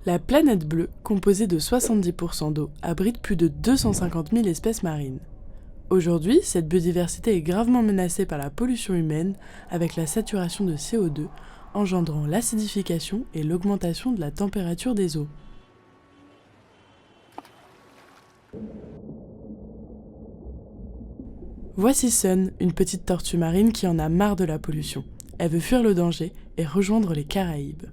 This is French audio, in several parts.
La planète bleue, composée de 70% d'eau, abrite plus de 250 000 espèces marines. Aujourd'hui, cette biodiversité est gravement menacée par la pollution humaine avec la saturation de CO2, engendrant l'acidification et l'augmentation de la température des eaux. Voici Sun, une petite tortue marine qui en a marre de la pollution. Elle veut fuir le danger et rejoindre les Caraïbes.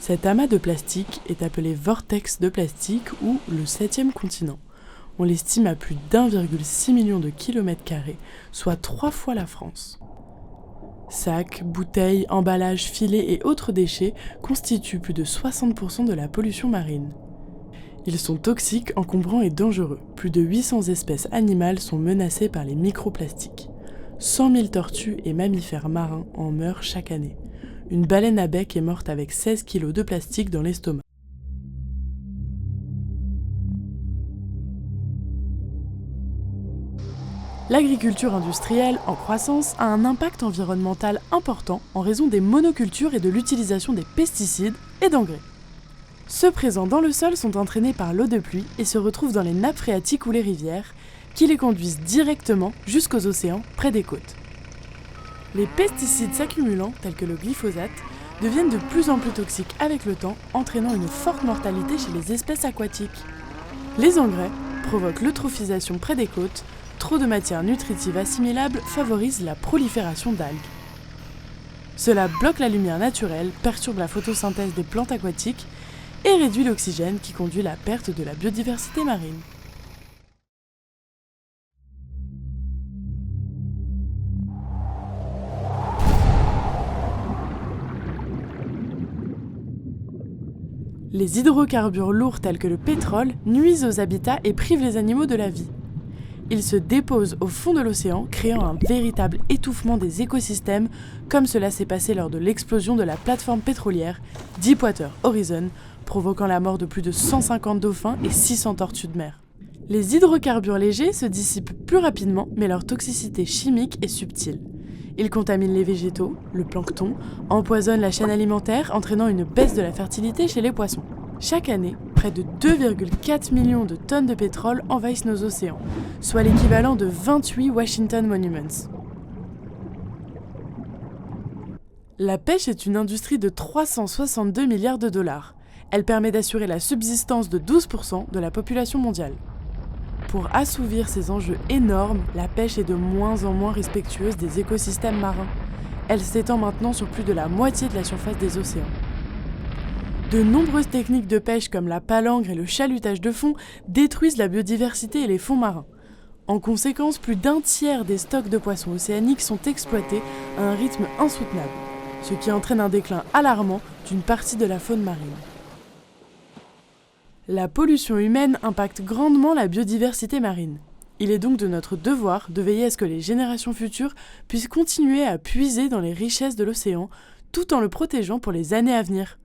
Cet amas de plastique est appelé vortex de plastique ou le 7e continent. On l'estime à plus d'1,6 million de kilomètres carrés, soit 3 fois la France. Sacs, bouteilles, emballages, filets et autres déchets constituent plus de 60% de la pollution marine. Ils sont toxiques, encombrants et dangereux. Plus de 800 espèces animales sont menacées par les microplastiques. 100 000 tortues et mammifères marins en meurent chaque année. Une baleine à bec est morte avec 16 kg de plastique dans l'estomac. L'agriculture industrielle, en croissance, a un impact environnemental important en raison des monocultures et de l'utilisation des pesticides et d'engrais. Ceux présents dans le sol sont entraînés par l'eau de pluie et se retrouvent dans les nappes phréatiques ou les rivières, qui les conduisent directement jusqu'aux océans près des côtes. Les pesticides s'accumulant, tels que le glyphosate, deviennent de plus en plus toxiques avec le temps, entraînant une forte mortalité chez les espèces aquatiques. Les engrais provoquent l'eutrophisation près des côtes, trop de matières nutritives assimilables favorisent la prolifération d'algues. Cela bloque la lumière naturelle, perturbe la photosynthèse des plantes aquatiques et réduit l'oxygène qui conduit à la perte de la biodiversité marine. Les hydrocarbures lourds tels que le pétrole nuisent aux habitats et privent les animaux de la vie. Ils se déposent au fond de l'océan, créant un véritable étouffement des écosystèmes, comme cela s'est passé lors de l'explosion de la plateforme pétrolière Deepwater Horizon, provoquant la mort de plus de 150 dauphins et 600 tortues de mer. Les hydrocarbures légers se dissipent plus rapidement, mais leur toxicité chimique est subtile. Ils contaminent les végétaux, le plancton, empoisonnent la chaîne alimentaire, entraînant une baisse de la fertilité chez les poissons. Chaque année, près de 2,4 millions de tonnes de pétrole envahissent nos océans, soit l'équivalent de 28 Washington Monuments. La pêche est une industrie de 362 milliards de dollars. Elle permet d'assurer la subsistance de 12% de la population mondiale. Pour assouvir ces enjeux énormes, la pêche est de moins en moins respectueuse des écosystèmes marins. Elle s'étend maintenant sur plus de la moitié de la surface des océans. De nombreuses techniques de pêche comme la palangre et le chalutage de fond détruisent la biodiversité et les fonds marins. En conséquence, plus d'un tiers des stocks de poissons océaniques sont exploités à un rythme insoutenable, ce qui entraîne un déclin alarmant d'une partie de la faune marine. La pollution humaine impacte grandement la biodiversité marine. Il est donc de notre devoir de veiller à ce que les générations futures puissent continuer à puiser dans les richesses de l'océan, tout en le protégeant pour les années à venir.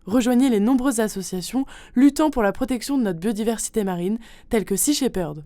Rejoignez les nombreuses associations luttant pour la protection de notre biodiversité marine, telles que Sea Shepherd.